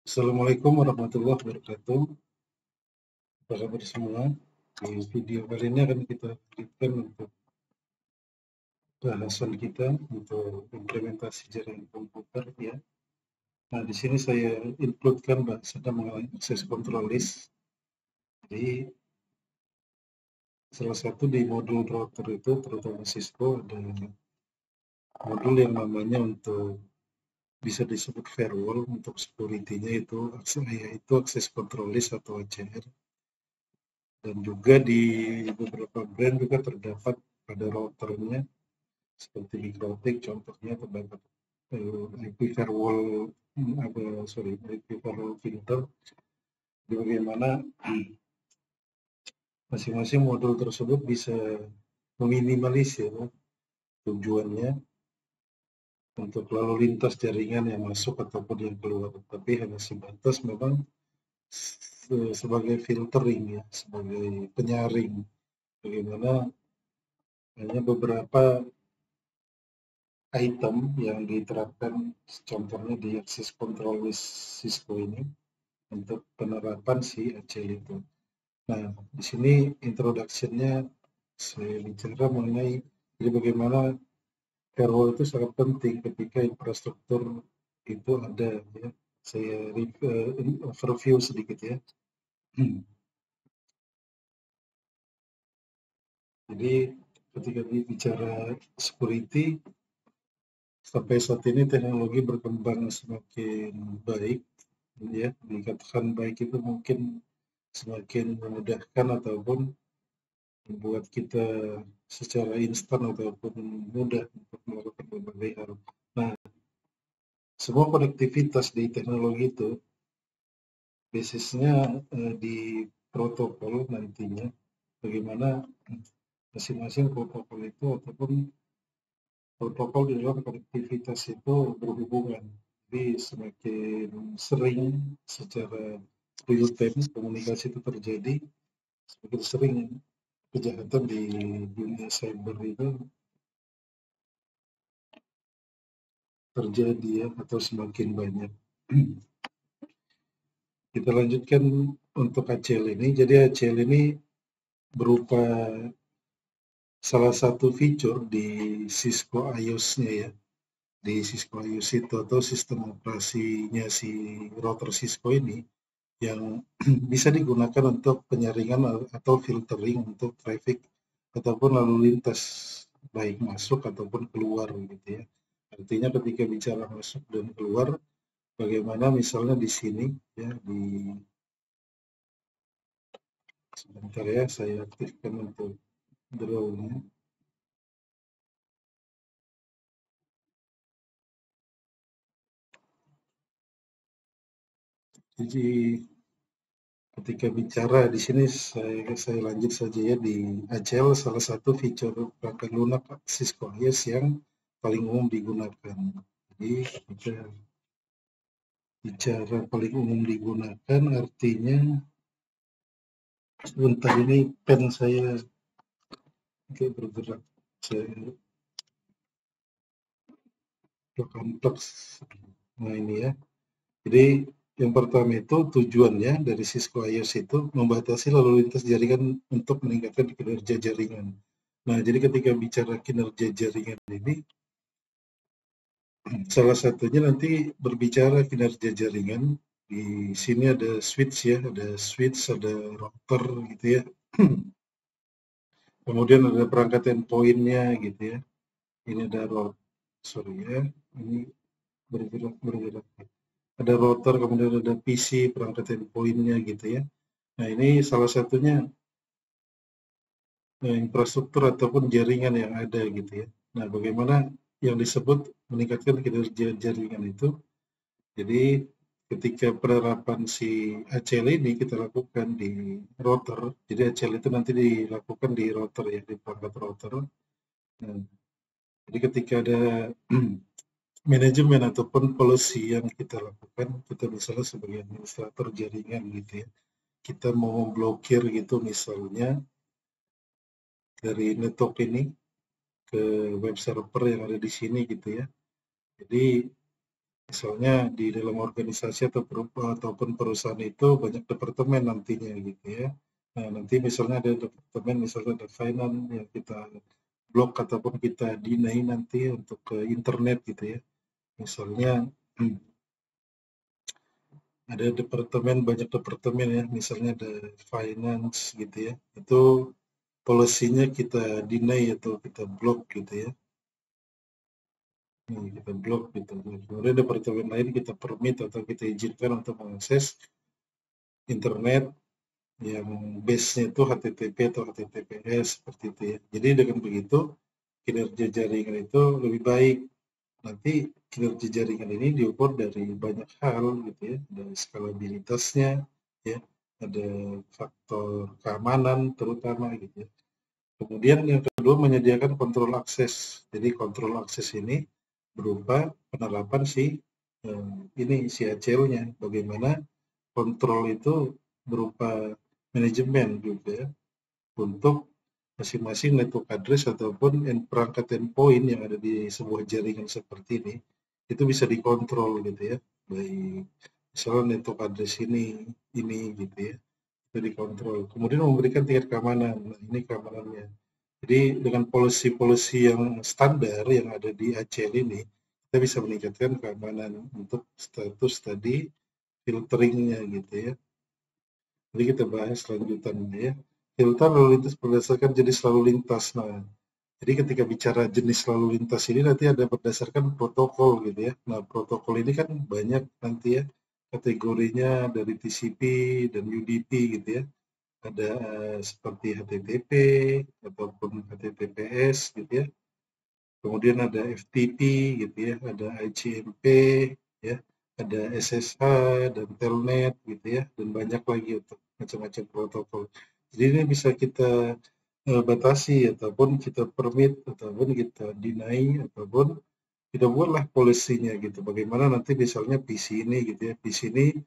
Assalamualaikum warahmatullahi wabarakatuh. Apa kabar semua? Di video kali ini akan kita lanjutkan untuk bahasan kita untuk implementasi jaringan komputer ya. Nah, di sini saya include-kan bahasa mengenai access control list. Jadi salah satu di modul router itu terutama Cisco ada modul yang namanya untuk bisa disebut firewall, untuk security-nya itu yaitu access control list atau ACR. Dan juga di beberapa brand juga terdapat pada routernya seperti Mikrotik contohnya terdapat IP firewall IP firewall filter. Jadi bagaimana masing-masing modul tersebut bisa meminimalisir tujuannya untuk lalu lintas jaringan yang masuk ataupun yang keluar, tapi hanya sebatas memang sebagai filtering ya, sebagai penyaring. Bagaimana hanya beberapa item yang diterapkan contohnya di access control list Cisco ini untuk penerapan si ACL itu. Nah, di sini introduction-nya saya bicara mengenai jadi bagaimana firewall itu sangat penting ketika infrastruktur itu ada ya. Saya overview sedikit ya. Jadi ketika bicara security sampai saat ini teknologi berkembang semakin baik ya, dikatakan baik itu mungkin semakin memudahkan ataupun membuat kita secara instan ataupun mudah untuk melakukan berbagai hal. Nah, semua konektivitas di teknologi itu basisnya di protokol nantinya, bagaimana masing-masing protokol itu ataupun protokol di dalam konektivitas itu berhubungan. Jadi semakin sering secara real time komunikasi itu terjadi, semakin sering kejahatan di dunia cyber itu terjadi ya, atau semakin banyak. Kita lanjutkan untuk ACL ini. Jadi ACL ini berupa salah satu fitur di Cisco iOS-nya ya. Di Cisco iOS itu atau sistem operasinya si router Cisco ini yang bisa digunakan untuk penyaringan atau filtering untuk traffic ataupun lalu lintas baik masuk ataupun keluar gitu ya. Artinya ketika bicara masuk dan keluar, bagaimana misalnya di sini ya di sebentar ya saya aktifkan untuk draw-nya. Jadi ketika bicara di sini saya lanjut saja ya di ACL salah satu fitur perangkat lunak Cisco iOS yang paling umum digunakan. Jadi ketika bicara paling umum digunakan artinya sebentar ini pen saya agak bergerak. Saya kompleks. Nah ini ya. Jadi yang pertama itu tujuannya dari Cisco iOS itu membatasi lalu lintas jaringan untuk meningkatkan kinerja jaringan. Nah, jadi ketika bicara kinerja jaringan ini, salah satunya nanti berbicara kinerja jaringan. Di sini ada switch ya, ada router gitu ya. Kemudian ada perangkat endpoint-nya gitu ya. Ini ada sorry ya, ini bergerak. Ada router, kemudian ada PC, perangkat endpoint-nya gitu ya. Nah, ini salah satunya infrastruktur ataupun jaringan yang ada gitu ya. Nah, bagaimana yang disebut meningkatkan kinerja jaringan itu, jadi ketika penerapan si ACL ini kita lakukan di router, jadi ACL itu nanti dilakukan di router ya, di perangkat router. Nah, jadi ketika ada manajemen ataupun policy yang kita lakukan, kita misalnya sebagai administrator jaringan gitu ya, kita mau memblokir gitu misalnya dari network ini ke web server yang ada di sini gitu ya. Jadi Misalnya di dalam organisasi ataupun perusahaan itu banyak departemen nantinya gitu ya. Nah, nanti misalnya ada departemen, misalnya ada finance yang kita blok ataupun kita deny nanti untuk ke internet gitu ya. Misalnya ada departemen, banyak departemen ya, misalnya ada finance gitu ya. Itu polisinya kita deny atau kita blok gitu ya. Kita blok gitu. Kemudian departemen lain kita permit atau kita izinkan untuk mengakses internet yang base-nya itu HTTP atau HTTPS seperti itu ya. Jadi dengan begitu kinerja jaringan itu lebih baik. Nanti kinerja jaringan ini diukur dari banyak hal gitu ya, dari skalabilitasnya ya, ada faktor keamanan terutama gitu ya. Kemudian yang kedua menyediakan kontrol akses. Jadi kontrol akses ini berupa penerapan si ACL-nya. Bagaimana kontrol itu berupa manajemen juga untuk masing-masing network address ataupun perangkat endpoint yang ada di sebuah jaringan seperti itu bisa dikontrol gitu ya. Baik misalnya network address ini gitu ya, itu dikontrol. Kemudian memberikan tingkat keamanan. Nah, ini keamanannya. Jadi dengan policy-policy yang standar yang ada di ACL ini, kita bisa meningkatkan keamanan untuk status tadi filteringnya gitu ya. Jadi kita bahas lanjutannya ya. Filter lalu lintas berdasarkan jenis lalu lintas. Nah, jadi ketika bicara jenis lalu lintas ini nanti ada berdasarkan protokol gitu ya. Nah, protokol ini kan banyak nanti ya kategorinya dari TCP dan UDP gitu ya. Ada seperti HTTP ataupun HTTPS gitu ya. Kemudian ada FTP gitu ya, ada ICMP ya, ada SSH dan Telnet gitu ya, dan banyak lagi untuk macam-macam protokol. Jadi ini bisa kita batasi ataupun kita permit ataupun kita deny ataupun kita buatlah polisinya gitu. Bagaimana nanti misalnya PC ini gitu ya, PC ini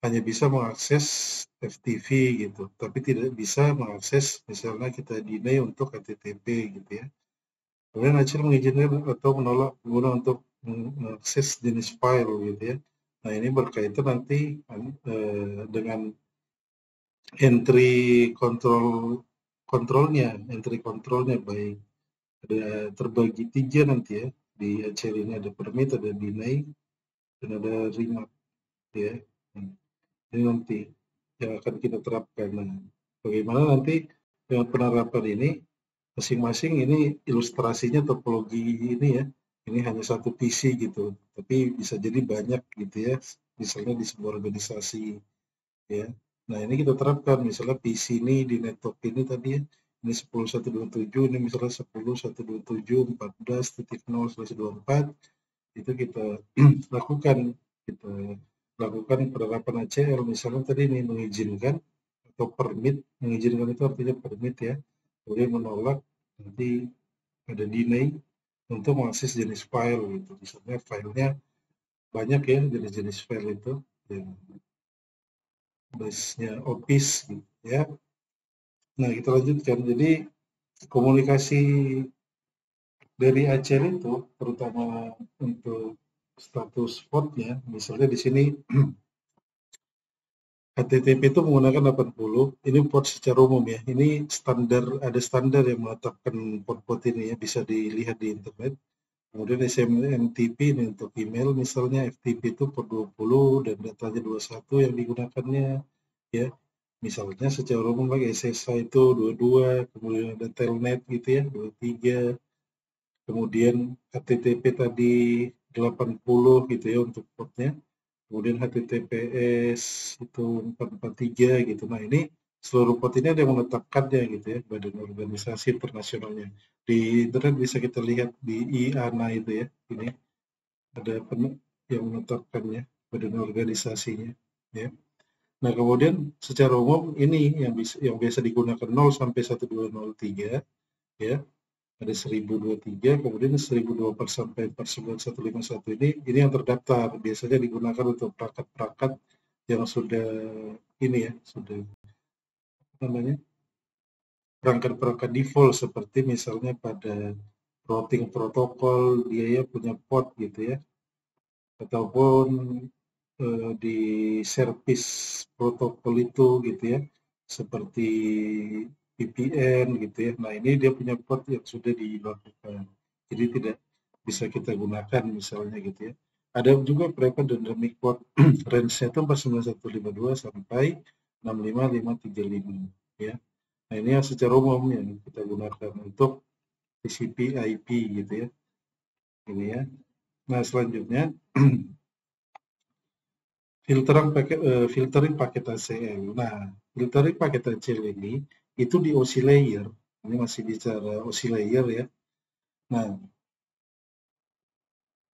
hanya bisa mengakses FTP gitu, tapi tidak bisa mengakses misalnya kita deny untuk HTTP gitu ya. Kemudian Acil mengizinkan atau menolak pengguna untuk mengakses jenis file gitu ya. Nah ini berkaitan nanti dengan entry kontrolnya baik. Ada terbagi 3 nanti ya. Di Acil ini ada permit, ada deny, dan ada remark ya. Ini nanti yang akan kita terapkan. Nah, bagaimana nanti dengan penerapan ini masing-masing ini ilustrasinya topologi ini ya. Ini hanya satu PC gitu, tapi bisa jadi banyak gitu ya. Misalnya di sebuah organisasi ya. Nah, ini kita terapkan misalnya PC ini di network ini tadi ya. Ini 10.127, ini misalnya 10.127.14.0/24 itu kita lakukan kita lakukan penerapan ACL. Misalnya tadi ini mengizinkan atau permit, mengizinkan itu artinya permit ya, kemudian menolak nanti ada deny untuk mengakses jenis file gitu. Misalnya filenya banyak ya, jenis-jenis file itu yang base-nya Office gitu ya. Nah, kita lanjutkan. Jadi komunikasi dari ACL itu terutama untuk status portnya, misalnya di sini HTTP itu menggunakan 80, ini port secara umum ya. Ini standar, ada standar yang menetapkan port-port ini ya, bisa dilihat di internet. Kemudian SMTP ini untuk email, misalnya FTP itu port 20 dan datanya 21 yang digunakannya ya. Misalnya secara umum lagi SSH itu 22, kemudian ada Telnet gitu ya, 23, kemudian HTTP tadi 80 gitu ya untuk portnya. Kemudian HTTPS itu 443 gitu. Nah ini seluruh pot ini ada yang menetapkannya gitu ya, badan organisasi internasionalnya. Di internet bisa kita lihat di IANA itu ya, ini ada yang menetapkannya, badan organisasinya ya. Nah kemudian secara umum ini yang biasa digunakan 0 sampai 1203 ya, ada 1023, kemudian 1024 sampai 151 ini yang terdaftar, biasanya digunakan untuk perangkat-perangkat yang sudah ini ya, sudah namanya perangkat-perangkat default seperti misalnya pada routing protokol dia ya punya port gitu ya, ataupun di service protokol itu gitu ya, seperti VPN gitu ya. Nah ini dia punya port yang sudah dilakukan, jadi tidak bisa kita gunakan misalnya gitu ya. Ada juga private dynamic port range-nya itu 49152 sampai 65535 ya. Nah ini yang secara umum yang kita gunakan untuk TCP IP gitu ya. Ini ya. Nah selanjutnya filtering paket ACL. Nah, filtering paket ACL ini itu di OSI layer. Ini masih bicara OSI layer ya. Nah,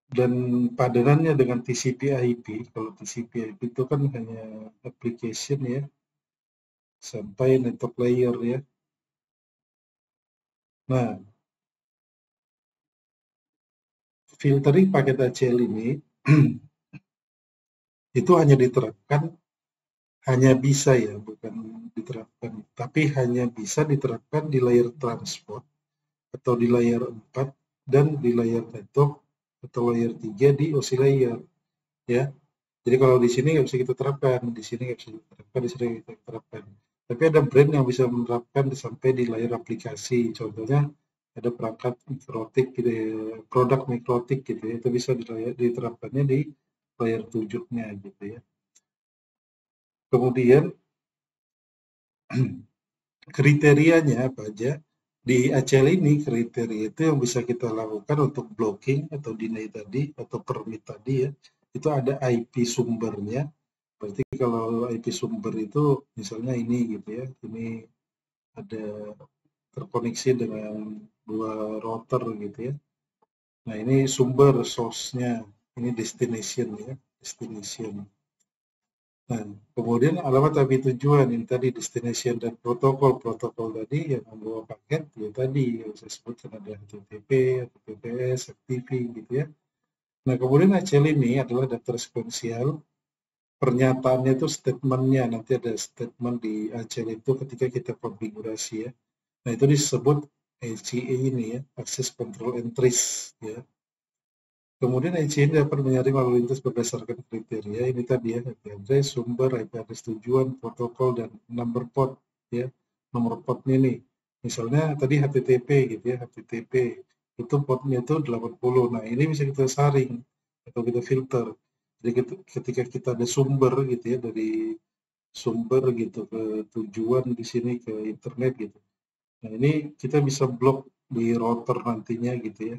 dan padanannya dengan TCP/IP. Kalau TCP/IP itu kan hanya application ya, sampai network layer ya. Nah, filtering paket ACL ini itu hanya diterapkan, hanya bisa ya, bukan diterapkan, tapi hanya bisa diterapkan di layer transport atau di layer 4 dan di layer network atau layer 3 di OSI layer ya. Jadi kalau di sini nggak bisa kita terapkan, di sini nggak bisa kita terapkan, di sini kita terapkan. Tapi ada brand yang bisa menerapkan sampai di layer aplikasi. Contohnya ada perangkat mikrotik gitu ya, produk mikrotik gitu ya, itu bisa diterapkannya di layer 7-nya gitu ya. Kemudian kriterianya apa aja? Di ACL ini kriteria itu yang bisa kita lakukan untuk blocking atau deny tadi atau permit tadi ya, itu ada IP sumbernya. Berarti kalau IP sumber itu misalnya ini gitu ya, ini ada terkoneksi dengan dua router gitu ya. Nah ini sumber source-nya, ini destination ya, destination. Nah, kemudian alamat IP tujuan ini tadi destination dan protokol tadi yang membawa paket ya tadi yang saya sebutkan ada HTTP, HTTPS, FTP gitu ya. Nah, kemudian ACL ini adalah daftar sekuensial, pernyataannya itu statementnya, nanti ada statement di ACL itu ketika kita konfigurasi ya. Nah, itu disebut ACE ini ya, Access Control Entries ya. Kemudian ICN dapat menyaring lalu lintas berdasarkan kriteria ini tadi ya, IP address, sumber, IP address tujuan, protokol, dan number port ya. Nomor portnya nih, misalnya tadi HTTP gitu ya, HTTP itu portnya itu 80. Nah ini bisa kita saring atau kita filter. Jadi ketika kita ada sumber gitu ya, dari sumber gitu ke tujuan di sini ke internet gitu. Nah ini kita bisa blok di router nantinya gitu ya.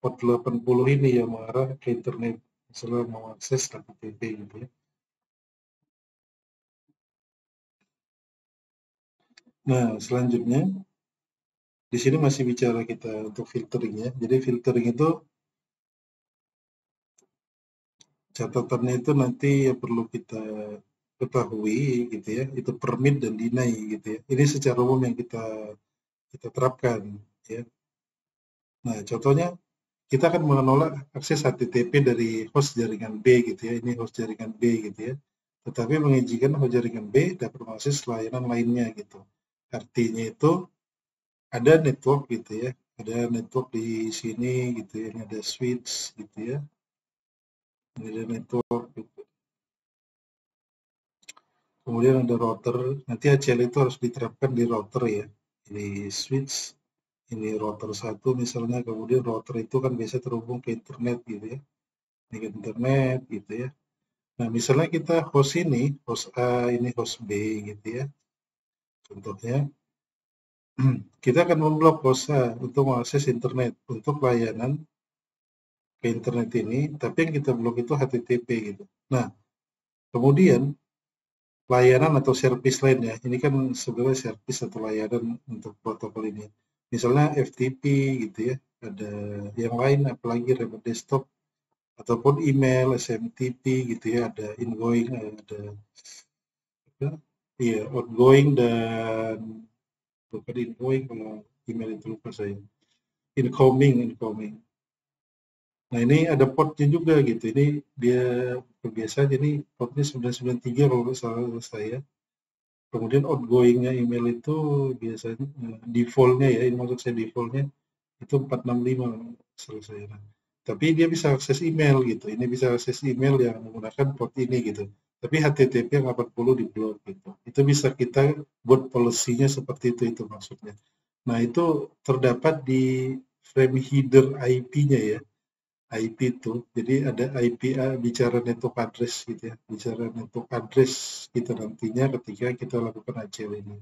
Port 80 ini yang mengarah ke internet, misalnya mau akses HTTP gitu ya. Nah, selanjutnya di sini masih bicara kita untuk filtering ya. Jadi filtering itu catatannya itu nanti yang perlu kita ketahui gitu ya, itu permit dan deny gitu ya. Ini secara umum yang kita terapkan ya. Nah, contohnya kita akan menolak akses HTTP dari host jaringan B gitu ya. Ini host jaringan B gitu ya. Tetapi mengizinkan host jaringan B dapat mengakses layanan lainnya gitu. Artinya itu ada network gitu ya. Ada network di sini gitu ya. Ini ada switch gitu ya. Ini ada network gitu. Kemudian ada router. Nanti ACL itu harus diterapkan di router ya. Ini switch, ini router 1 misalnya. Kemudian router itu kan biasa terhubung ke internet gitu ya. Ini ke internet gitu ya. Nah, misalnya kita host ini, host A, ini host B gitu ya. Contohnya, kita akan memblok host A untuk mengakses internet, untuk layanan ke internet ini, tapi yang kita blok itu HTTP gitu. Nah, kemudian layanan atau service lainnya, ini kan sebenarnya service atau layanan untuk protokol ini. Misalnya FTP gitu ya, ada yang lain apalagi remote desktop, ataupun email, SMTP gitu ya, ada ingoing, ada iya, outgoing dan bukan ingoing kalau email itu lupa saya. Incoming. Nah ini ada portnya juga gitu. Ini dia kebiasaan ini portnya 993 kalau nggak salah saya. Kemudian outgoingnya email itu biasanya defaultnya ya, ini maksud saya defaultnya itu 465 selesai. Tapi dia bisa akses email gitu. Ini bisa akses email yang menggunakan port ini gitu. Tapi HTTP yang 80 di blok gitu. Itu bisa kita buat policy-nya seperti itu maksudnya. Nah, itu terdapat di frame header IP-nya ya. IP itu. Jadi ada IP bicara network address gitu ya. Bicara network address kita nantinya ketika kita lakukan ACL ini.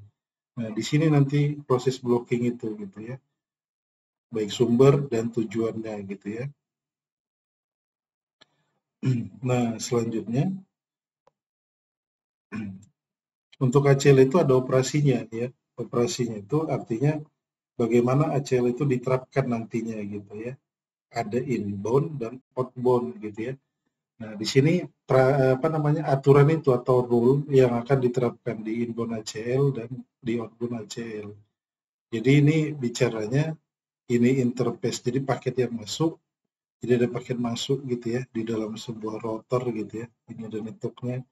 Nah, di sini nanti proses blocking itu gitu ya. Baik sumber dan tujuannya gitu ya. Nah, selanjutnya untuk ACL itu ada operasinya ya. Operasinya itu artinya bagaimana ACL itu diterapkan nantinya gitu ya. Ada inbound dan outbound gitu ya. Nah, di sini aturan itu atau rule yang akan diterapkan di inbound ACL dan di outbound ACL. Jadi ini bicaranya ini interface. Jadi paket yang masuk, jadi ada paket masuk gitu ya di dalam sebuah router gitu ya. Ini ada networknya,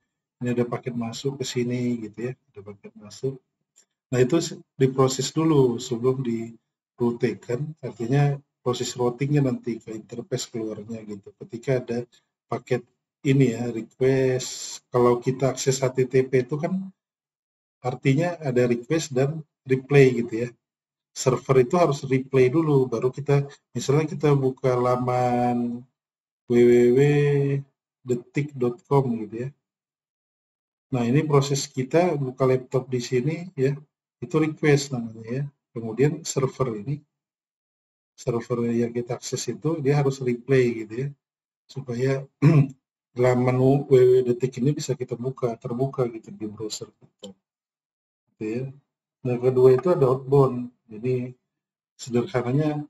ini ada paket masuk ke sini gitu ya, ada paket masuk. Nah, itu diproses dulu sebelum dirutekan, artinya proses routingnya nanti ke interface keluarnya gitu. Ketika ada paket ini ya, request, kalau kita akses HTTP itu kan artinya ada request dan replay gitu ya. Server itu harus replay dulu, baru kita, misalnya kita buka laman www.detik.com gitu ya. Nah, ini proses kita buka laptop di sini ya, itu request namanya ya. Kemudian server yang kita akses itu dia harus replay gitu ya, supaya laman www.detik ini bisa kita terbuka gitu di browser kita. Gitu ya. Nah, kedua itu ada outbound. Jadi sederhananya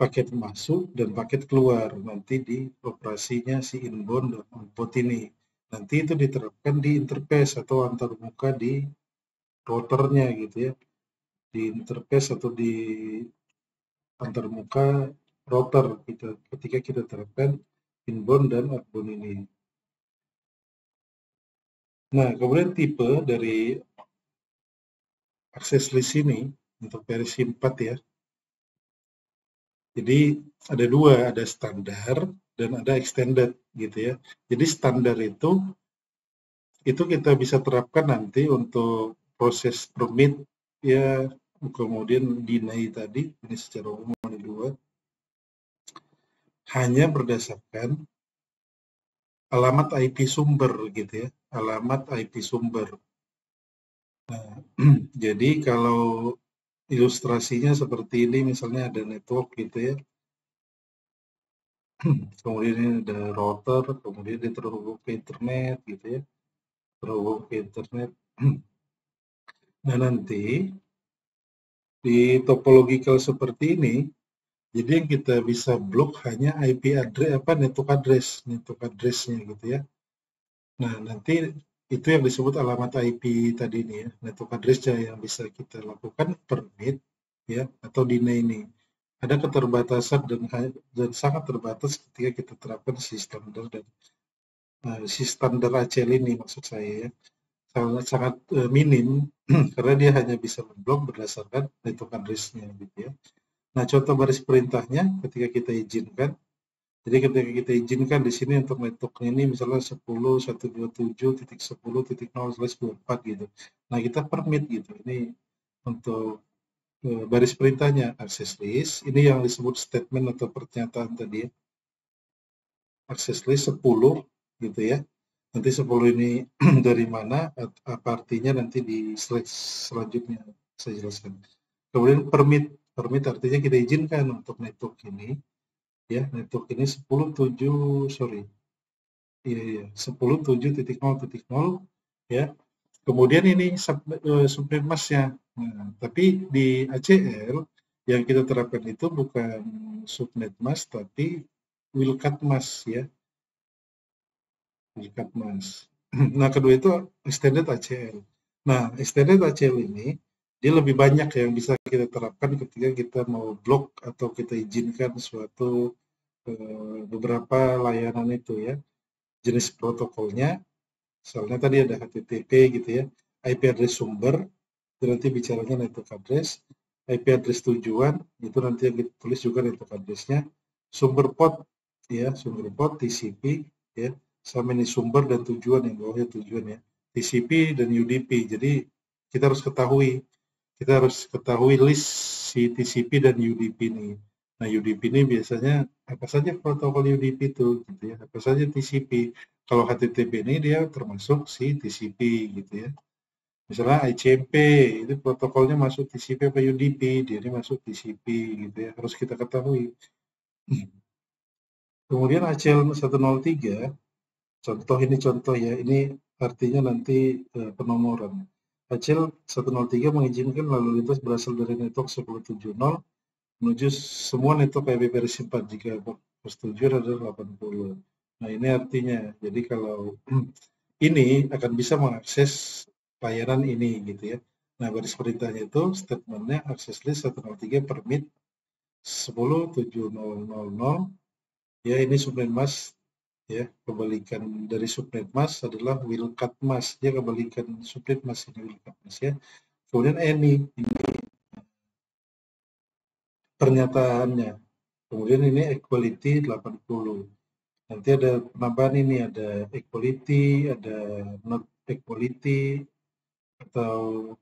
paket masuk dan paket keluar nanti di operasinya si inbound dan outbound ini. Nanti itu diterapkan di interface atau antarmuka di routernya gitu ya, di interface atau di antarmuka router gitu, ketika kita terapkan inbound dan outbound ini. Nah, kemudian tipe dari access list ini untuk versi 4 ya. Jadi ada dua, ada standar dan ada extended gitu ya. Jadi standar itu kita bisa terapkan nanti untuk proses permit ya, kemudian deny tadi, ini secara umum ada dua, hanya berdasarkan alamat IP sumber gitu ya, alamat IP sumber. Nah, jadi kalau ilustrasinya seperti ini, misalnya ada network gitu ya, kemudian ini ada router, kemudian dia terhubung ke internet gitu ya, terhubung ke internet. Nah, nanti di topological seperti ini, jadi yang kita bisa blok hanya IP address, network address-nya gitu ya. Nah, nanti itu yang disebut alamat IP tadi ini ya, network address-nya yang bisa kita lakukan permit ya atau deny ini. Ada keterbatasan dan sangat terbatas ketika kita terapkan si standar ACL ini, maksud saya ya. Sangat minim karena dia hanya bisa memblok berdasarkan network address-nya gitu ya. Nah, contoh baris perintahnya ketika kita izinkan, jadi ketika kita izinkan di sini untuk networknya ini misalnya 10.127.10.0/24 gitu. Nah, kita permit gitu. Ini untuk baris perintahnya access list. Ini yang disebut statement atau pernyataan tadi ya. Access list 10 gitu ya. Nanti 10 ini dari mana, apa artinya nanti di slide selanjutnya saya jelaskan. Kemudian permit artinya kita izinkan untuk network ini ya, network ini 10.7.0.0 ya. Kemudian ini subnet mask-nya. Nah, tapi di ACL yang kita terapkan itu bukan subnet mask tapi wildcard mask ya. Wildcard mask. Nah, kedua itu extended ACL. Nah, extended ACL ini dia lebih banyak yang bisa kita terapkan ketika kita mau blok atau kita izinkan suatu beberapa layanan itu ya. Jenis protokolnya, misalnya tadi ada HTTP gitu ya, IP address sumber, itu nanti bicaranya network address, IP address tujuan, itu nanti yang kita tulis juga network address-nya, sumber pot ya, sumber pot TCP ya, sama ini sumber dan tujuan, yang bawahnya tujuan ya, TCP dan UDP. Jadi kita harus ketahui list si TCP dan UDP ini. Nah, UDP ini biasanya apa saja protokol UDP itu gitu ya, apa saja TCP. Kalau HTTP ini dia termasuk si TCP gitu ya. Misalnya ICMP itu protokolnya masuk TCP apa UDP, dia ini masuk TCP gitu ya, harus kita ketahui. Kemudian ACL 103, contoh ya, ini artinya nanti penomoran. ACL 103 mengizinkan lalu lintas berasal dari network 1070 menuju semua network IP versi 4 jika persetujuan adalah 80. Nah, ini artinya, jadi kalau ini akan bisa mengakses layanan ini gitu ya. Nah, baris perintahnya itu statementnya access list 103 permit 10.7.0.0 ya, ini subnet mask ya, kebalikan dari subnet mask adalah wildcat mask, dia kebalikan subnet mask, ini wildcat mask ya. Kemudian ini pernyataannya, kemudian ini equality 80. Nanti ada penambahan ini, ada equality, ada not equality, atau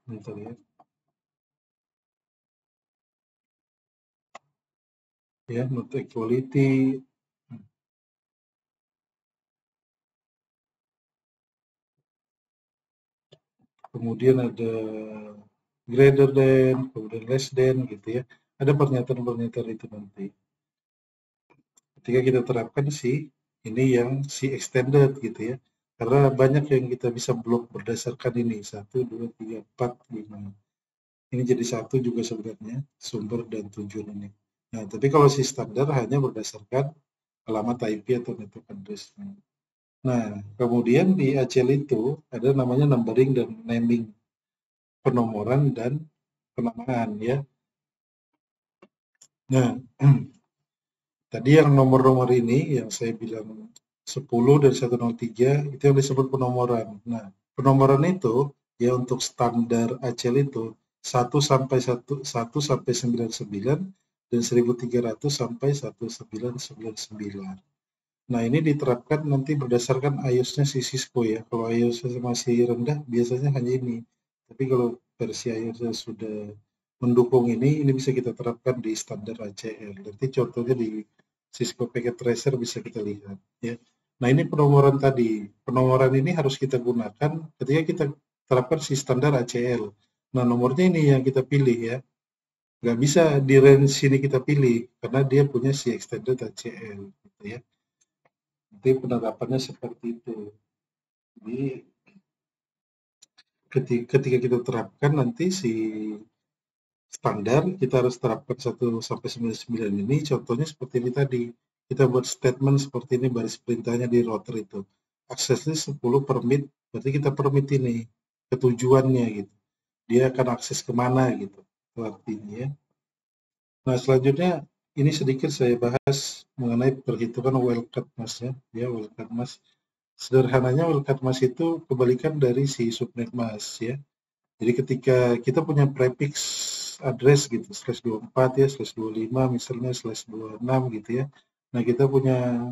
bentar ya, not equality, kemudian ada greater than, kemudian less than gitu ya. Ada pernyataan-pernyataan itu nanti. Ketika kita terapkan ini yang extended gitu ya. Karena banyak yang kita bisa blok berdasarkan ini, 1, 2, 3, 4, 5. Ini jadi satu juga sebenarnya, sumber dan tujuan ini. Nah, tapi kalau si standar hanya berdasarkan alamat IP atau network address-nya. Nah, kemudian di ACL itu ada namanya numbering dan naming, penomoran dan penamaan ya. Nah, tadi yang nomor-nomor ini yang saya bilang 10 dan 103 itu yang disebut penomoran. Nah, penomoran itu ya untuk standar ACL itu 1 sampai 99 dan 1300 sampai 1999. Nah, ini diterapkan nanti berdasarkan iOS-nya si Cisco ya. Kalau iOS-nya masih rendah, biasanya hanya ini. Tapi kalau versi iOS-nya sudah mendukung ini bisa kita terapkan di standar ACL. Nanti contohnya di Cisco Packet Tracer bisa kita lihat ya. Nah, ini penomoran tadi. Penomoran ini harus kita gunakan ketika kita terapkan si standar ACL. Nah, nomornya ini yang kita pilih ya. Nggak bisa di range sini kita pilih karena dia punya si extended ACL gitu ya. Nanti penerapannya seperti itu. Jadi ketika kita terapkan nanti si standar, kita harus terapkan 1 sampai 99 ini, contohnya seperti ini tadi. Kita buat statement seperti ini, baris perintahnya di router itu. Aksesnya 10 permit, berarti kita permit ini ketujuannya gitu. Dia akan akses kemana gitu, artinya ya. Nah, selanjutnya ini sedikit saya bahas mengenai perhitungan wildcat mask ya, wildcat mask. Sederhananya wildcat mask itu kebalikan dari si subnet mask ya. Jadi ketika kita punya prefix address gitu, /24 ya, /25 misalnya, /26 gitu ya. Nah, kita punya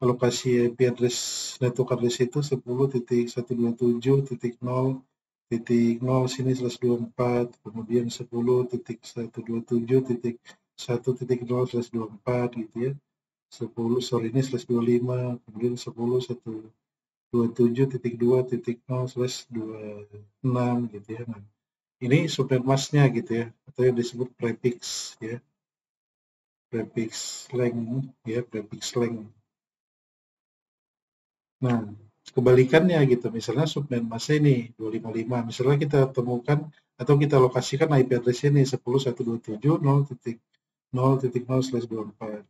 alokasi IP address network address itu 10.127.0.0 sini /24, kemudian 10.127.1.0/24 gitu ya. 10 sorry ini /25, kemudian 10.127.2.0/26 gitu ya. Nah, ini subnet masknya gitu ya, atau yang disebut prefix ya, prefix length ya, prefix length. Nah, kebalikannya gitu, misalnya subnet masknya ini 255, misalnya kita temukan atau kita lokasikan IP address ini 10.127.0.0/24.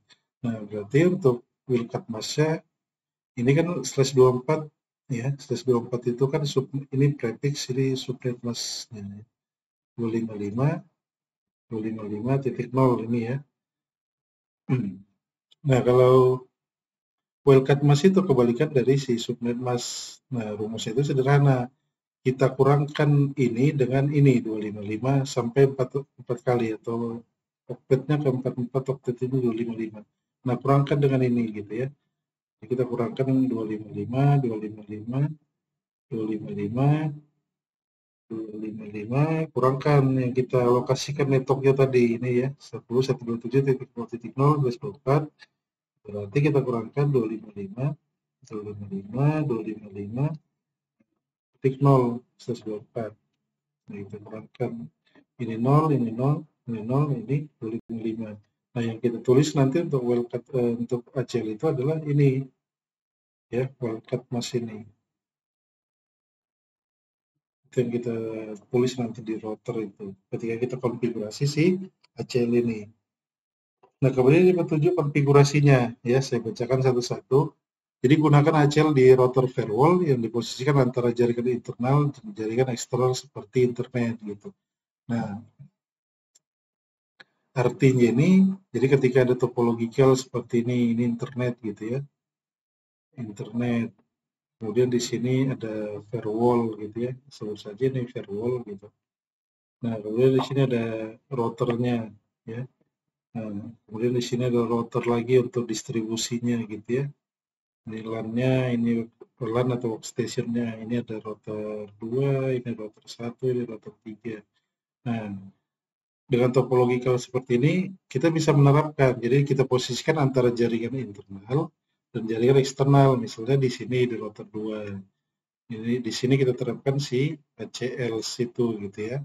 Nah, berarti untuk wildcat masknya ini kan /24 ya, /24 itu kan ini prefix, ini subnet masknya 255.0 ini ya. Nah, kalau wildcat mask itu kebalikan dari si subnet mask. Nah, rumusnya itu sederhana. kita kurangkan ini dengan ini 255 sampai 4 kali atau octet-nya ke 44 octet ini 255. Nah, kurangkan dengan ini gitu ya. Jadi kita kurangkan 255, 255, 255, 255, kurangkan yang kita lokasikan networknya tadi ini ya 10.127.0.0/24. Berarti kita kurangkan 255, 255, 255, 0.124. Nah, kita kurangkan ini 0, ini 0, ini 0, ini 255. Nah, yang kita tulis nanti untuk wildcard untuk ACL itu adalah ini ya, wildcard mas ini. Itu yang kita tulis nanti di router itu ketika kita konfigurasi si ACL ini. Nah, kemudian ini petunjuk konfigurasinya ya, saya bacakan satu-satu. Jadi gunakan ACL di router firewall yang diposisikan antara jaringan internal dan jaringan eksternal seperti internet gitu. Nah, artinya ini, jadi ketika ada topological seperti ini internet gitu ya, internet. Kemudian di sini ada firewall gitu ya, sebut saja ini firewall gitu. Nah, kemudian di sini ada routernya ya. Nah, kemudian di sini ada router lagi untuk distribusinya gitu ya. Ini LAN-nya, ini LAN atau workstation-nya. Ini ada router 2, ini router 1, ini router 3. Nah, dengan topological seperti ini, kita bisa menerapkan. Jadi kita posisikan antara jaringan internal dan jaringan eksternal. Misalnya di sini di router 2. Jadi di sini kita terapkan si ACL situ gitu ya.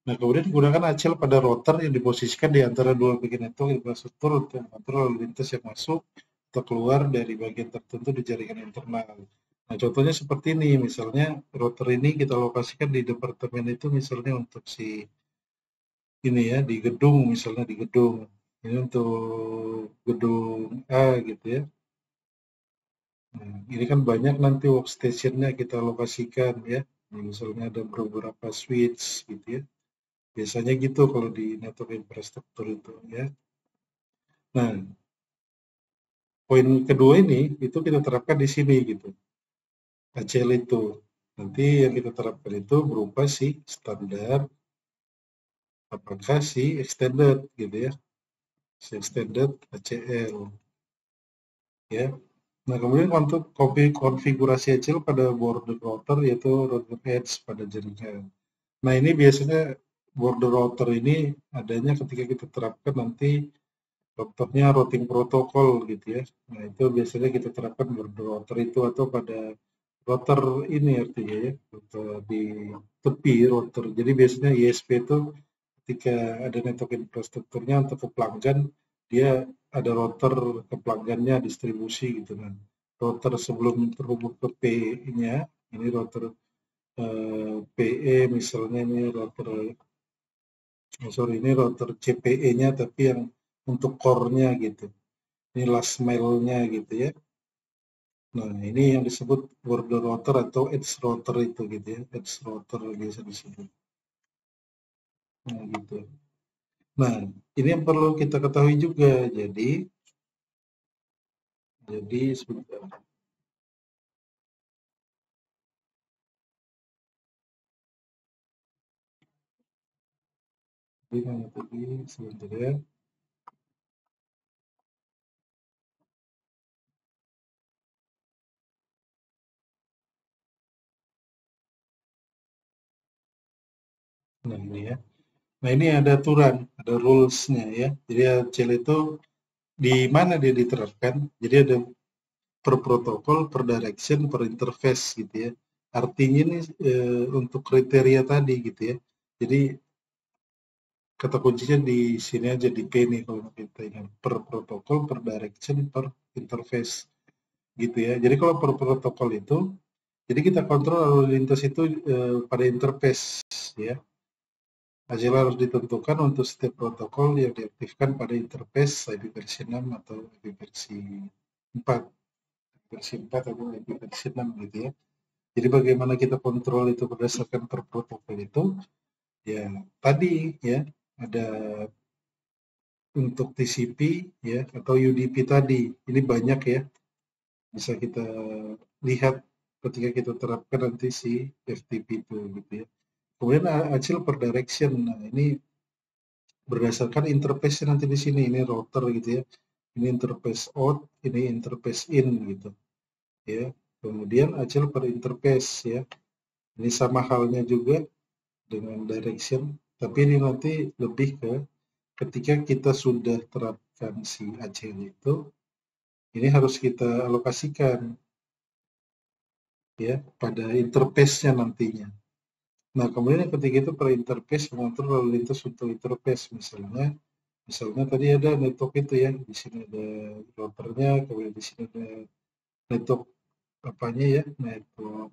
Nah, kemudian gunakan ACL pada router yang diposisikan di antara dua bagian network infrastruktur untuk mengatur lalu lintas yang masuk atau keluar dari bagian tertentu di jaringan internal. Nah, contohnya seperti ini, misalnya router ini kita lokasikan di departemen itu misalnya untuk si ini ya, di gedung misalnya di gedung. Ini untuk gedung A gitu ya. Nah, ini kan banyak nanti workstation-nya kita lokasikan ya. Misalnya ada beberapa switch gitu ya. Biasanya gitu kalau di network infrastruktur itu ya. Nah, poin kedua ini itu kita terapkan di sini gitu. ACL itu. Nanti yang kita terapkan itu berupa si standar apakah si extended gitu ya. Si extended ACL ya. Nah, kemudian untuk konfigurasi ACL pada border router yaitu router edge pada jaringan. Nah, ini biasanya border router ini adanya ketika kita terapkan nanti routernya routing protokol gitu ya. Nah, itu biasanya kita terapkan border router itu atau pada router ini artinya ya, router di tepi router. Jadi biasanya ISP itu ketika ada network infrastrukturnya untuk ke pelanggan, dia ada router ke pelanggannya distribusi gitu kan. Router sebelum terhubung ke PE-nya, ini router PE misalnya ini router ini router CPE-nya tapi yang untuk core-nya gitu. Ini last mile-nya gitu ya. Nah, ini yang disebut border router atau edge router itu gitu ya. Edge router biasa disebut. Nah, gitu. Nah, ini yang perlu kita ketahui juga. Jadi sebentar. Tadi sebentar ya. Nah, ini ya. Nah, ini ada aturan, ada rules-nya ya. Jadi ACL itu di mana dia diterapkan? Jadi ada per protokol, per direction, per interface gitu ya. Artinya ini untuk kriteria tadi gitu ya. Jadi kata kuncinya di sini aja di P nih kalau kita ingat per protokol, per direction, per interface gitu ya. Jadi kalau per protokol itu, jadi kita kontrol lalu lintas itu pada interface ya. ACL harus ditentukan untuk setiap protokol yang diaktifkan pada interface IP versi 6 atau IP versi 4, versi 4 atau IP versi 6 gitu ya. Jadi bagaimana kita kontrol itu berdasarkan per protokol itu, ya tadi ya ada untuk TCP ya atau UDP tadi. Ini banyak ya, bisa kita lihat ketika kita terapkan nanti si FTP itu gitu ya. Kemudian hasil per direction. Nah, ini berdasarkan interface nanti di sini, ini router gitu ya. Ini interface out, ini interface in gitu ya. Kemudian hasil per interface ya. Ini sama halnya juga dengan direction, tapi ini nanti lebih ke ketika kita sudah terapkan si ACL itu, ini harus kita alokasikan ya pada interface-nya nantinya. Nah, kemudian ketika itu per interface mengatur lalu lintas untuk interface, misalnya tadi ada network itu ya, di sini ada routernya, kemudian di sini ada network apanya ya, network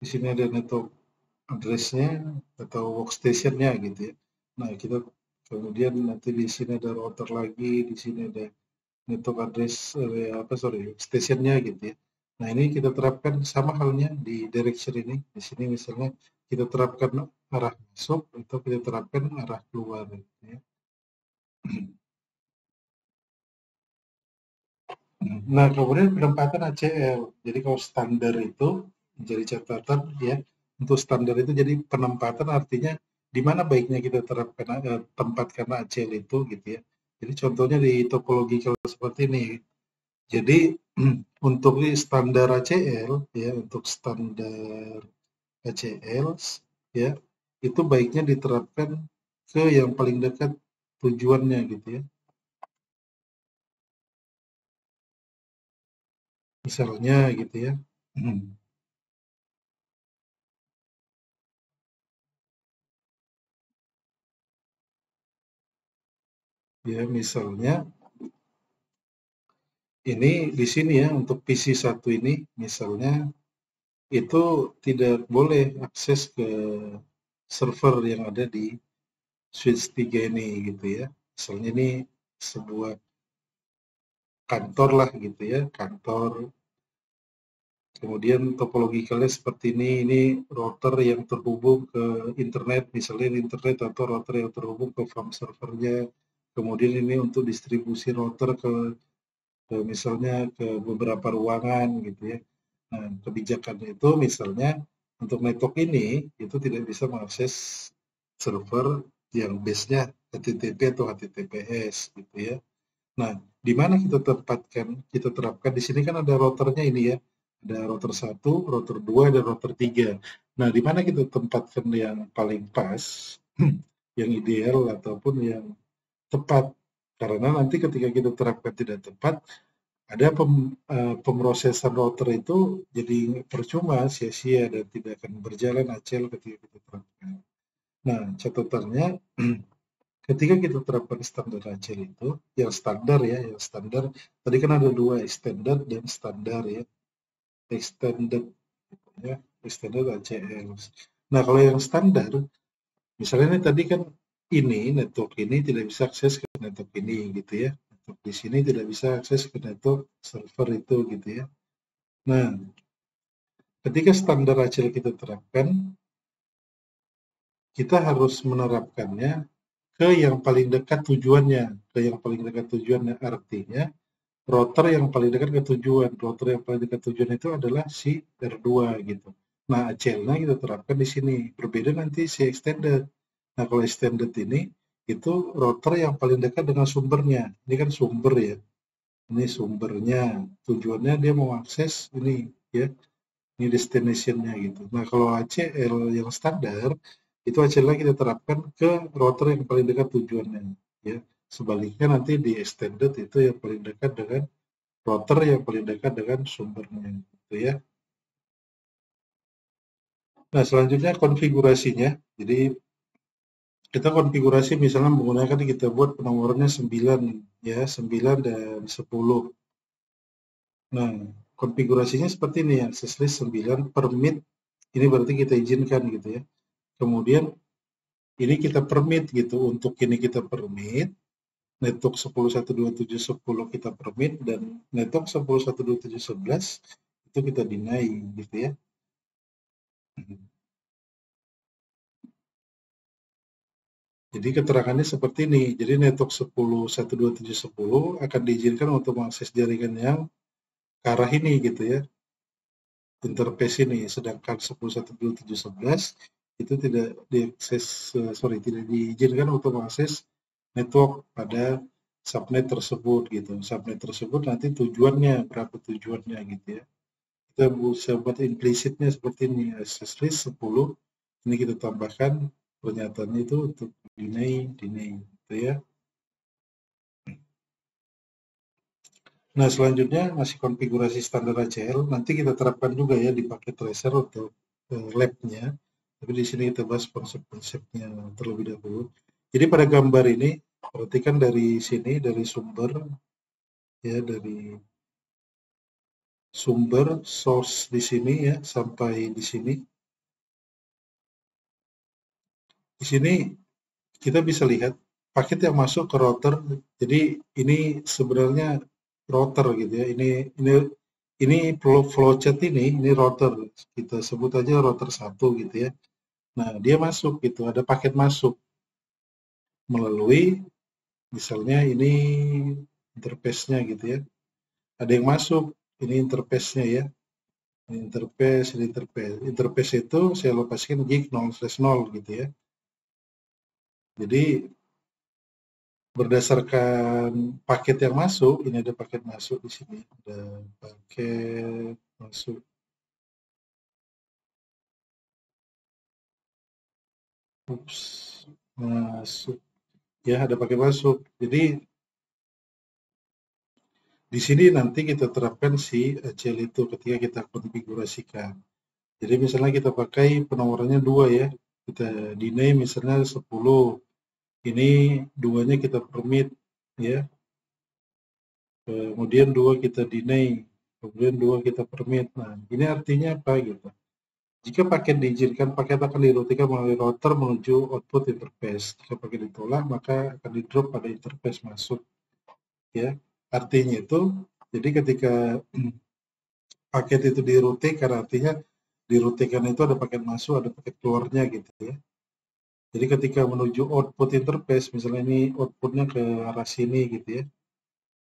di sini ada network address-nya atau workstation-nya gitu ya. Nah, kita kemudian nanti di sini ada router lagi, di sini ada network address station-nya gitu ya. Nah, ini kita terapkan sama halnya di direction ini. Di sini misalnya kita terapkan arah masuk atau kita terapkan arah keluar gitu ya. Nah, kemudian penempatan ACL. Jadi kalau standar itu menjadi catatan ya, untuk standar itu jadi penempatan artinya di mana baiknya kita terapkan tempatkan ACL itu gitu ya. Jadi contohnya di topologi kalau seperti ini. Jadi untuk standar ACL ya, untuk standar ACL ya, itu baiknya diterapkan ke yang paling dekat tujuannya gitu ya. Misalnya gitu ya. Ya, misalnya ini di sini ya untuk PC1 ini misalnya itu tidak boleh akses ke server yang ada di switch 3 ini gitu ya. Misalnya ini sebuah kantor lah gitu ya, kantor. Kemudian topologikalnya seperti ini router yang terhubung ke internet, misalnya internet atau router yang terhubung ke farm servernya. Kemudian ini untuk distribusi router ke misalnya ke beberapa ruangan gitu ya. Nah, kebijakan itu misalnya untuk network ini itu tidak bisa mengakses server yang base-nya HTTP atau HTTPS gitu ya. Nah, di mana kita tempatkan, kita terapkan di sini kan ada routernya ini ya. Ada router 1, router 2, dan router 3. Nah, di mana kita tempatkan yang paling pas, yang ideal ataupun yang tepat. Karena nanti ketika kita terapkan tidak tepat, ada pemrosesan router itu jadi percuma, sia-sia dan tidak akan berjalan ACL ketika kita terapkan. Nah, catatannya ketika kita terapkan standar ACL itu, yang standar ya, yang standar, tadi kan ada dua, extended dan standar ya, extended ya, extended ACL. Nah, kalau yang standar, misalnya ini tadi kan ini network ini tidak bisa akses ke network ini gitu ya, network di sini tidak bisa akses ke network server itu gitu ya. Nah, ketika standar ACL kita terapkan, kita harus menerapkannya ke yang paling dekat tujuannya, ke yang paling dekat tujuannya artinya router yang paling dekat ke tujuan. Router yang paling dekat tujuan itu adalah si R2 gitu. Nah, ACL-nya kita terapkan di sini. Berbeda nanti si extended. Nah, kalau extended ini itu router yang paling dekat dengan sumbernya. Ini kan sumber ya. Ini sumbernya. Tujuannya dia mau akses ini ya. Ini destination-nya gitu. Nah, kalau ACL yang standar itu ACL kita terapkan ke router yang paling dekat tujuannya ya. Sebaliknya nanti di extended itu yang paling dekat dengan router yang paling dekat dengan sumbernya gitu ya. Nah, selanjutnya konfigurasinya. Jadi kita konfigurasi misalnya menggunakan kita buat penomorannya 9 ya, 9 dan 10. Nah, konfigurasinya seperti ini ya, seslist 9 permit ini berarti kita izinkan gitu ya. Kemudian ini kita permit gitu, untuk ini kita permit, network 10.127.10 kita permit dan network 10.127.11 itu kita deny gitu ya. Jadi keterangannya seperti ini. Jadi network 10.127.10 akan diizinkan untuk mengakses jaringan yang ke arah ini gitu ya, interface ini. Sedangkan 10.127.11 itu tidak diakses, tidak diizinkan untuk mengakses network pada subnet tersebut gitu. Subnet tersebut nanti tujuannya, berapa tujuannya gitu ya. Kita bisa buat implicitnya seperti ini, access list 10, ini kita tambahkan pernyataannya itu untuk deny gitu ya. Nah, selanjutnya masih konfigurasi standar ACL, nanti kita terapkan juga ya di paket tracer untuk lab-nya. Tapi di sini kita bahas konsep-konsepnya terlebih dahulu. Jadi pada gambar ini, perhatikan dari sini, dari sumber, ya dari sumber source di sini ya, sampai di sini. Di sini kita bisa lihat paket yang masuk ke router. Jadi ini sebenarnya router gitu ya. Ini flowchart ini router. Kita sebut aja router 1 gitu ya. Nah, dia masuk gitu, ada paket masuk melalui misalnya ini interface-nya gitu ya. Ada yang masuk, ini interface-nya ya. Ini interface, ini interface. Interface itu saya lokasikan gig 0/0 gitu ya. Jadi berdasarkan paket yang masuk, ini ada paket masuk di sini, ada paket masuk. Masuk. Ya, ada paket masuk. Jadi di sini nanti kita terapkan si ACL itu ketika kita konfigurasikan. Jadi misalnya kita pakai penomorannya 2 ya. Kita deny misalnya 10. Ini 2-nya kita permit ya. Kemudian 2 kita deny. Kemudian 2 kita permit. Nah, ini artinya apa gitu. Jika paket diizinkan, paket akan dirutikan melalui router menuju output interface. Jika paket ditolak, maka akan di-drop pada interface masuk. Ya, artinya itu, jadi ketika paket itu dirutikan, artinya dirutikan itu ada paket masuk, ada paket keluarnya gitu ya. Jadi ketika menuju output interface, misalnya ini outputnya ke arah sini gitu ya.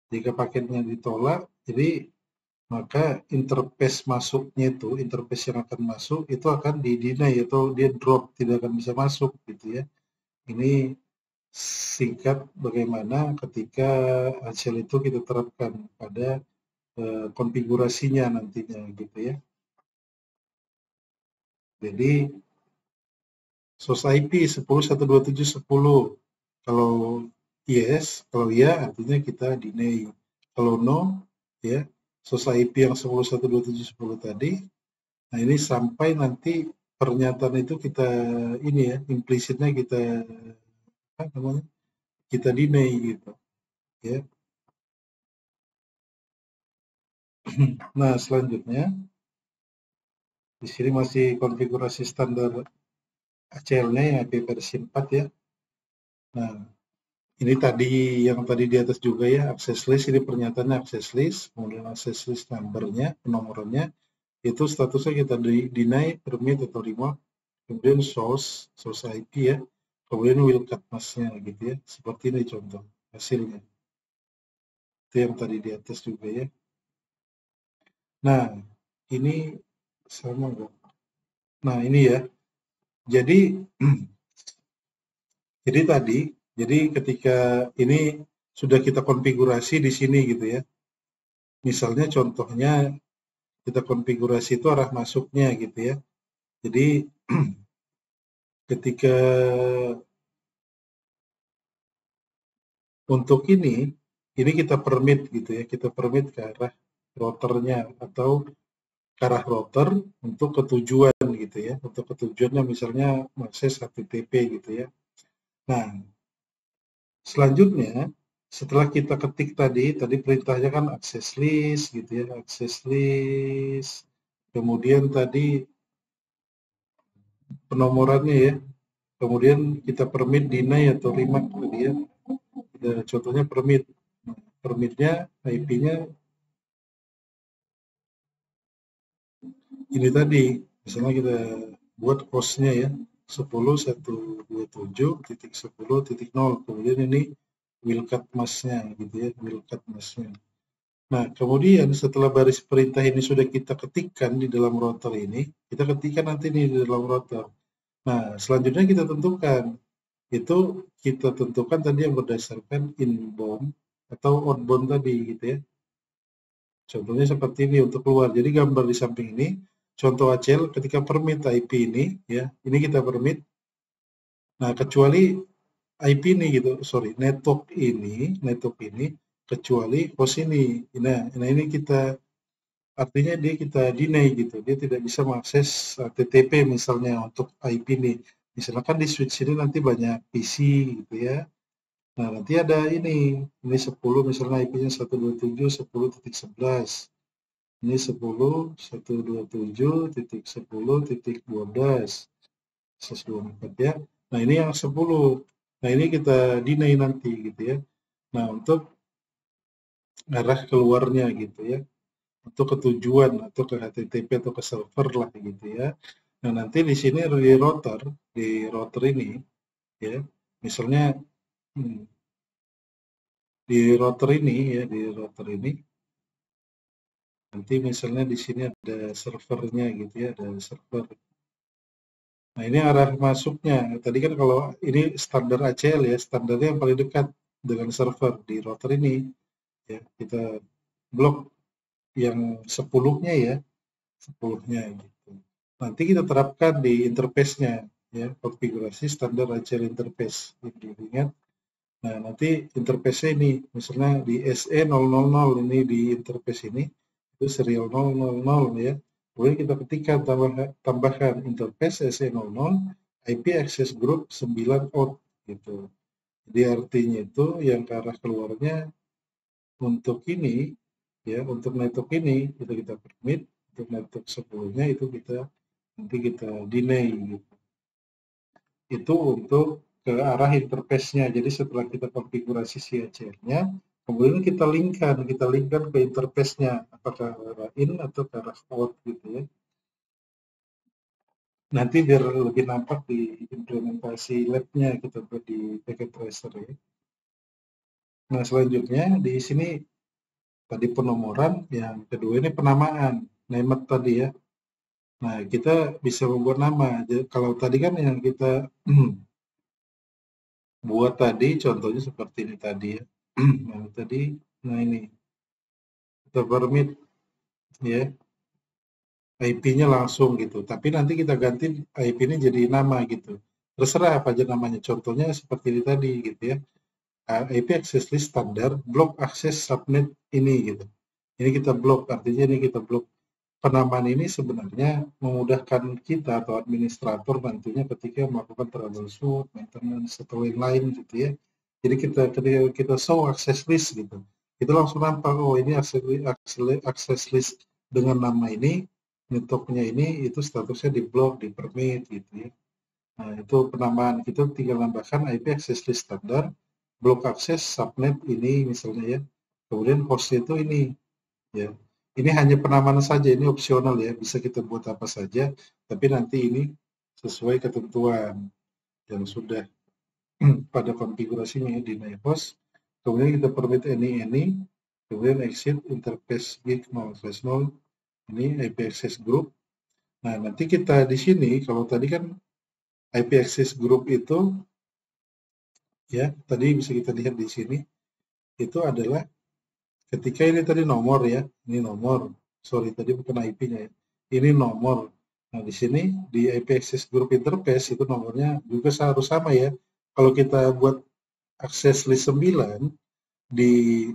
Jika paketnya ditolak, jadi maka interface masuknya itu, interface yang akan masuk itu akan di-deny atau dia drop, tidak akan bisa masuk gitu ya. Ini singkat bagaimana ketika hasil itu kita terapkan pada konfigurasinya nantinya gitu ya. Jadi source IP 10.127.10 kalau yes, kalau ya artinya kita deny. Kalau no ya source IP yang 10.127.10 tadi. Nah, ini sampai nanti pernyataan itu kita ini ya, implicitnya kita apa namanya? Kita deny gitu, ya. Nah, selanjutnya di sini masih konfigurasi standar ACL-nya yang IP versi 4 ya. Nah, ini tadi yang tadi di atas juga ya, access list ini pernyataannya access list, kemudian access list number-nya, penomorannya itu statusnya kita deny, permit atau remote, kemudian source IP ya, kemudian wildcard mask-nya gitu ya, seperti ini contoh hasilnya. Itu yang tadi di atas juga ya. Nah, ini sama enggak? Nah, ini ya. Jadi jadi ketika ini sudah kita konfigurasi di sini gitu ya. Misalnya contohnya kita konfigurasi itu arah masuknya gitu ya. Jadi ketika untuk ini kita permit gitu ya, kita permit ke arah routernya atau ke arah router untuk ketujuan gitu ya, untuk ketujuannya misalnya mengakses HTTP gitu ya. Nah, selanjutnya setelah kita ketik tadi perintahnya kan access list gitu ya, access list, kemudian tadi penomorannya ya, kemudian kita permit deny atau remark tadi ya, contohnya permit, permitnya IP-nya ini tadi, misalnya kita buat hostnya ya, 10.127.10.0. Kemudian ini wildcard mask-nya gitu ya, wildcard mask-nya. Nah, kemudian setelah baris perintah ini sudah kita ketikkan di dalam router ini, kita ketikkan nanti di dalam router. Nah, selanjutnya kita tentukan. Itu kita tentukan tadi yang berdasarkan inbound atau outbound tadi gitu ya. Contohnya seperti ini untuk keluar. Jadi gambar di samping ini, contoh ACL ketika permit IP ini, ya, ini kita permit. Nah, kecuali IP ini gitu, sorry, network ini, kecuali host ini. Nah ini kita artinya dia kita deny gitu, dia tidak bisa mengakses HTTP misalnya untuk IP ini. Misalkan di switch ini nanti banyak PC gitu ya. Nah nanti ada ini 10 misalnya IP-nya 127.10.11. Ini 10.127.10.12. 124 ya. Nah ini yang 10. Nah ini kita deny nanti gitu ya. Nah untuk arah keluarnya gitu ya. Untuk ketujuan atau ke HTTP atau ke server lah gitu ya. Nah nanti di sini di router ini ya, misalnya di router ini nanti misalnya di sini ada servernya gitu ya, ada server. Nah ini arah masuknya. Tadi kan kalau ini standar ACL ya, standarnya yang paling dekat dengan server di router ini ya, kita blok yang 10-nya ya, 10-nya gitu. Nanti kita terapkan di interface-nya ya, konfigurasi standar ACL interface. Ingat. Nah, nanti interface-nya ini misalnya di SE000 ini di interface ini itu serial 000 ya. Kemudian kita ketikkan tambahkan interface SE00 IP access group 9 out gitu. Jadi artinya itu yang ke arah keluarnya untuk ini ya, untuk network ini itu kita permit, untuk network 10-nya itu nanti kita deny gitu. Itu untuk ke arah interface-nya. Jadi setelah kita konfigurasi si ACL-nya, kemudian kita linkkan ke interface-nya, apakah ke arah in atau ke arah out gitu ya. Nanti biar lebih nampak di implementasi lab-nya kita buat di packet tracer ya. Nah selanjutnya di sini tadi penomoran, yang kedua ini penamaan, named tadi ya. Nah kita bisa membuat nama. Jadi, kalau tadi kan yang kita buat tadi contohnya seperti ini tadi ya. Nah ini kita permit ya IP-nya langsung gitu. Tapi nanti kita ganti IP ini jadi nama gitu. Terserah apa aja namanya. Contohnya seperti ini tadi gitu ya. IP access list standar block access subnet ini gitu. Ini kita blok, artinya ini kita blok. Penamaan ini sebenarnya memudahkan kita atau administrator nantinya ketika melakukan troubleshoot, maintenance, atau lain-lain gitu ya. Jadi ketika kita show access list gitu, kita langsung nampak, oh ini access list dengan nama ini, networknya ini, itu statusnya di block, di permit gitu ya. Nah itu penamaan, kita tinggal nambahkan IP access list standar, block access subnet ini misalnya ya, kemudian hostnya itu ini ya. Ini hanya penamaan saja, ini opsional ya, bisa kita buat apa saja, tapi nanti ini sesuai ketentuan yang sudah pada konfigurasinya di host. Kemudian kita permit any, kemudian exit interface gig 0/0, ini IP access group. Nah nanti kita di sini, kalau tadi kan IP access group itu ya, tadi bisa kita lihat di sini, itu adalah ketika ini tadi nomor ya, ini nomor, sorry tadi bukan IP-nya ya, ini nomor. Nah di sini di IP access group interface itu nomornya juga harus sama ya. Kalau kita buat access list 9 di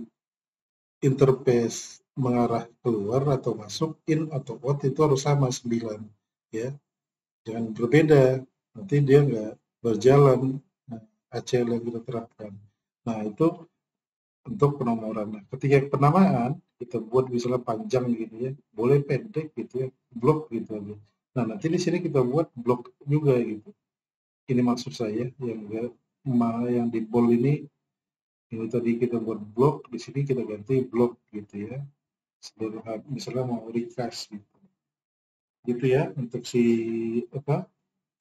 interface mengarah keluar atau masuk, in atau out itu harus sama 9 ya. Jangan berbeda, nanti dia nggak berjalan ACL yang kita terapkan. Nah itu untuk penomoran. Nah, ketika penamaan kita buat misalnya panjang gitu ya, boleh pendek gitu ya, blok gitu aja. Nah nanti di sini kita buat blok juga gitu. Ini maksud saya yang di bold ini tadi kita buat blok, di sini kita ganti blok gitu ya. Sederhana, misalnya mau recast gitu. Gitu ya untuk si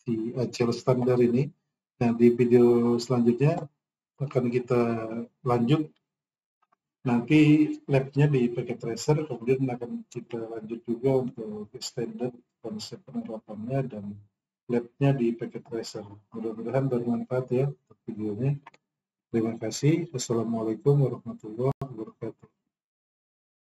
di ACL standar ini. Nah, di video selanjutnya akan kita lanjut nanti lab-nya di packet tracer, kemudian akan kita lanjut juga untuk standar konsep penerapannya dan lab-nya di packet tracer. Mudah-mudahan bermanfaat ya untuk videonya. Terima kasih. Wassalamualaikum warahmatullahi wabarakatuh.